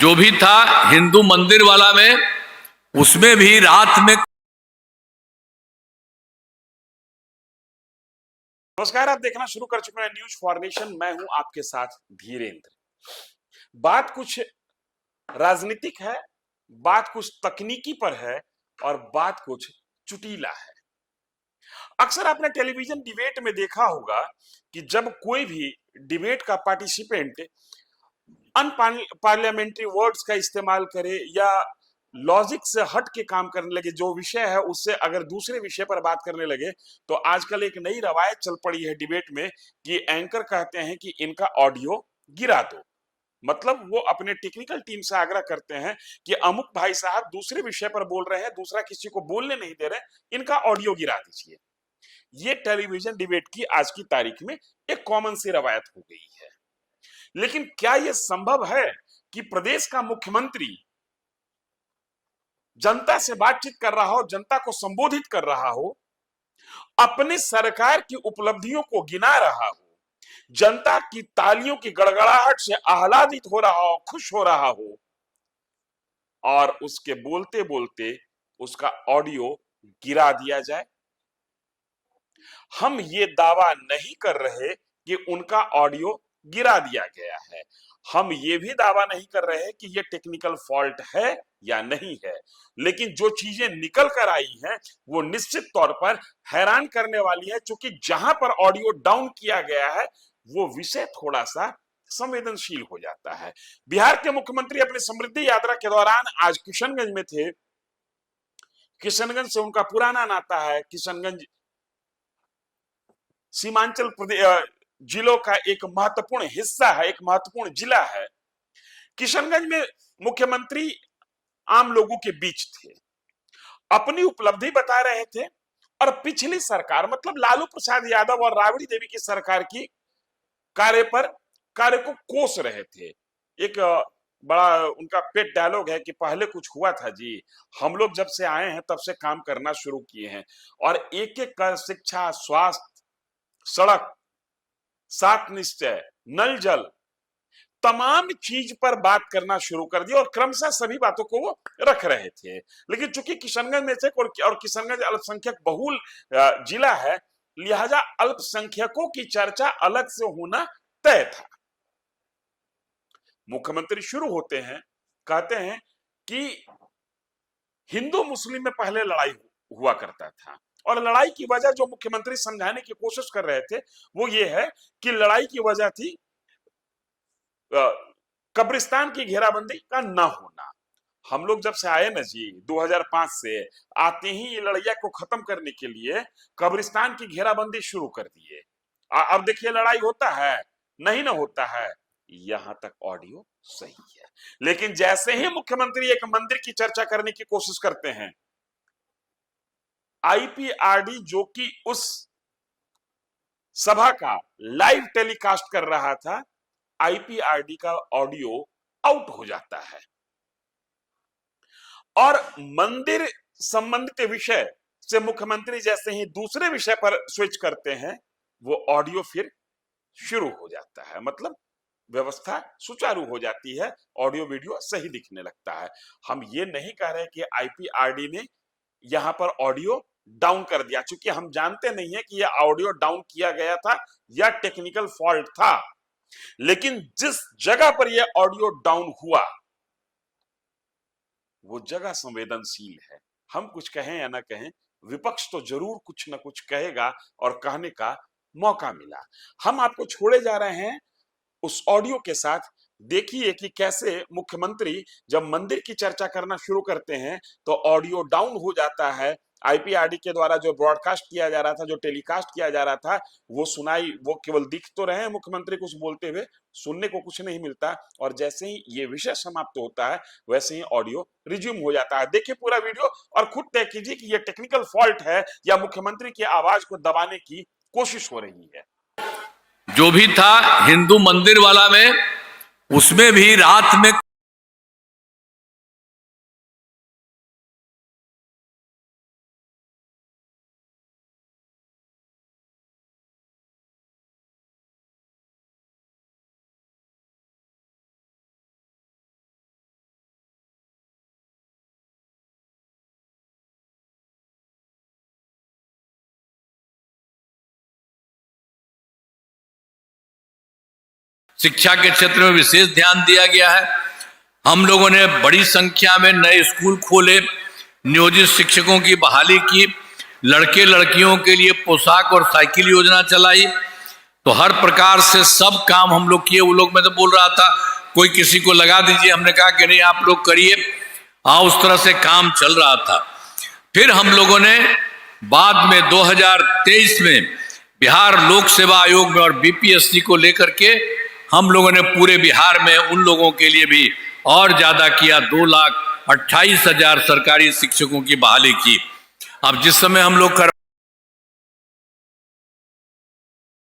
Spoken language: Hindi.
जो भी था हिंदू मंदिर वाला में, उसमें भी रात में। नमस्कार, आप देखना शुरू कर चुके हैं न्यूज फॉर्मेशन। मैं हूं आपके साथ धीरेन्द्र। बात कुछ राजनीतिक है, बात कुछ तकनीकी पर है और बात कुछ चुटीला है। अक्सर आपने टेलीविजन डिबेट में देखा होगा कि जब कोई भी डिबेट का पार्टिसिपेंट अनपार्लियामेंट्री वर्ड्स का इस्तेमाल करे या लॉजिक से हट के काम करने लगे, जो विषय है उससे अगर दूसरे विषय पर बात करने लगे, तो आजकल एक नई रवायत चल पड़ी है डिबेट में कि एंकर कहते हैं कि इनका ऑडियो गिरा दो। मतलब वो अपने टेक्निकल टीम से आग्रह करते हैं कि अमुक भाई साहब दूसरे विषय पर बोल रहे हैं, दूसरा किसी को बोलने नहीं दे रहे, इनका ऑडियो गिरा दीजिए। ये टेलीविजन डिबेट की आज की तारीख में एक कॉमन सी रवायत हो गई है। लेकिन क्या यह संभव है कि प्रदेश का मुख्यमंत्री जनता से बातचीत कर रहा हो, जनता को संबोधित कर रहा हो, अपनी सरकार की उपलब्धियों को गिना रहा हो, जनता की तालियों की गड़गड़ाहट से आह्लादित हो रहा हो, खुश हो रहा हो, और उसके बोलते बोलते उसका ऑडियो गिरा दिया जाए? हम ये दावा नहीं कर रहे कि उनका ऑडियो गिरा दिया गया है। हम ये भी दावा नहीं कर रहे हैं कि ये टेक्निकल फॉल्ट है या नहीं है। लेकिन जो चीजें निकल कर आई हैं वो निश्चित तौर पर हैरान करने वाली है, क्योंकि जहां पर ऑडियो डाउन किया गया है वो विषय थोड़ा सा संवेदनशील हो जाता है। बिहार के मुख्यमंत्री अपनी समृद्धि यात्रा के दौरान आज किशनगंज में थे। किशनगंज से उनका पुराना नाता है। किशनगंज सीमांचल प्रदेश जिलों का एक महत्वपूर्ण हिस्सा है, एक महत्वपूर्ण जिला है। किशनगंज में मुख्यमंत्री आम लोगों के बीच थे, अपनी उपलब्धि बता रहे थे और पिछली सरकार मतलब लालू प्रसाद यादव और राबड़ी देवी की सरकार की कार्य को कोस रहे थे। एक बड़ा उनका पेट डायलॉग है कि पहले कुछ हुआ था जी, हम लोग जब से आए हैं तब से काम करना शुरू किए हैं, और एक एक कर शिक्षा, स्वास्थ्य, सड़क, सात निश्चय, नल जल, तमाम चीज पर बात करना शुरू कर दिया और क्रमशः सभी बातों को वो रख रहे थे। लेकिन चूंकि किशनगंज में से और किशनगंज अल्पसंख्यक बहुल जिला है, लिहाजा अल्पसंख्यकों की चर्चा अलग से होना तय था। मुख्यमंत्री शुरू होते हैं, कहते हैं कि हिंदू मुस्लिम में पहले लड़ाई हुआ करता था, और लड़ाई की वजह जो मुख्यमंत्री समझाने की कोशिश कर रहे थे वो ये है कि लड़ाई की वजह थी कब्रिस्तान की घेराबंदी का न होना। हम लोग जब से आए ना जी 2005 से, आते ही ये लड़ाई को खत्म करने के लिए कब्रिस्तान की घेराबंदी शुरू कर दिए। अब देखिए लड़ाई होता है नहीं ना होता है, यहां तक ऑडियो सही है। लेकिन जैसे ही मुख्यमंत्री एक मंदिर की चर्चा करने की कोशिश करते हैं, आईपीआरडी जो कि उस सभा का लाइव टेलीकास्ट कर रहा था, आईपीआरडी का ऑडियो आउट हो जाता है और मंदिर संबंधित विषय से मुख्यमंत्री जैसे ही दूसरे विषय पर स्विच करते हैं, वो ऑडियो फिर शुरू हो जाता है। मतलब व्यवस्था सुचारू हो जाती है, ऑडियो वीडियो सही दिखने लगता है। हम ये नहीं कह रहे कि आईपीआरडी ने यहां पर ऑडियो डाउन कर दिया, क्योंकि हम जानते नहीं है कि यह ऑडियो डाउन किया गया था या टेक्निकल फॉल्ट था। लेकिन जिस जगह पर यह ऑडियो डाउन हुआ वो जगह संवेदनशील है। हम कुछ कहें या ना कहें, विपक्ष तो जरूर कुछ ना कुछ कहेगा और कहने का मौका मिला। हम आपको छोड़े जा रहे हैं उस ऑडियो के साथ। देखिए कि कैसे मुख्यमंत्री जब मंदिर की चर्चा करना शुरू करते हैं तो ऑडियो डाउन हो जाता है। आईपीआरडी के द्वारा जो ब्रॉडकास्ट किया जा रहा था, जो टेलीकास्ट किया जा रहा था, वो केवल दिख तो रहे हैं मुख्यमंत्री कुछ बोलते हुए, सुनने को कुछ नहीं मिलता। और जैसे ही ये विषय समाप्त होता है वैसे ही ऑडियो रिज्यूम हो जाता है। देखिए पूरा वीडियो और खुद तय कीजिए कि ये टेक्निकल फॉल्ट है या मुख्यमंत्री की आवाज को दबाने की कोशिश हो रही है। जो भी था हिंदू मंदिर वाला में, उसमें भी रात में शिक्षा के क्षेत्र में विशेष ध्यान दिया गया है। हम लोगों ने बड़ी संख्या में नए स्कूल खोले, नियोजित शिक्षकों की बहाली की, लड़के लड़कियों के लिए पोशाक और साइकिल योजना चलाई। तो हर प्रकार से सब काम हम लोग किए। वो लोग, मैं तो बोल रहा था कोई किसी को लगा दीजिए, हमने कहा कि नहीं आप लोग करिए। उस तरह से काम चल रहा था। फिर हम लोगों ने बाद में 2023 में बिहार लोक सेवा आयोग में और बीपीएससी को लेकर के हम लोगों ने पूरे बिहार में उन लोगों के लिए भी और ज्यादा किया। 2,28,000 सरकारी शिक्षकों की बहाली की। अब जिस समय हम लोग कर